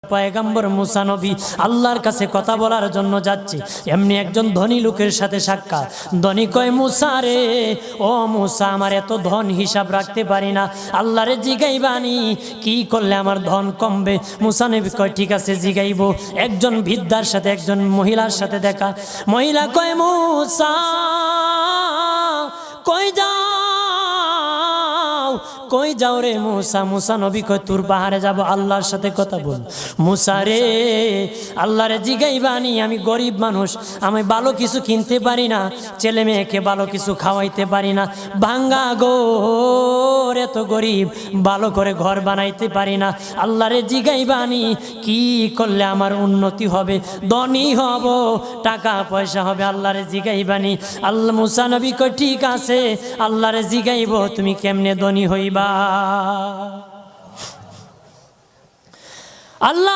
পয়গম্বর মুসা নবী আল্লাহর কাছে কথা বলার জন্য যাচ্ছে, এমনি একজন ধনী লোকের সাথে সাক্ষাৎ। ধনী কয়, মুসা রে, ও মুসা, আমার এত ধন হিসাব রাখতে পারি না, আল্লাহরে জিগাইবানি কি করলে আমার ধন কমবে? মুসা নবী কয়, ঠিক আছে জিগাইব। একজন বৃদ্ধার সাথে, একজন মহিলার সাথে দেখা। মহিলা কয়, মুসা কই যাও, কই যাও রে মুসা? মুসা নবী কয়, তোর পাহাড়ে যাব, আল্লাহর সাথে কথা বল। মুসা রে, আল্লাহরে জিগাইবানি, আমি গরিব মানুষ, আমি ভালো কিছু কিনতে পারি না, ছেলে মেয়েকে ভালো কিছু খাওয়াইতে পারি না, ভাঙ্গা ঘর, এত গরিব, ভালো করে ঘর বানাইতে পারি না, আল্লাহরে জিগাইবানি কি করলে আমার উন্নতি হবে, ধনী হব, টাকা পয়সা হবে, আল্লাহরে জিগাইবানি। আল্লাহ মুসা নবী কয়, ঠিক আছে, আল্লাহরে জিগাইব, তুমি কেমনে ধনী হইবা। আল্লাহ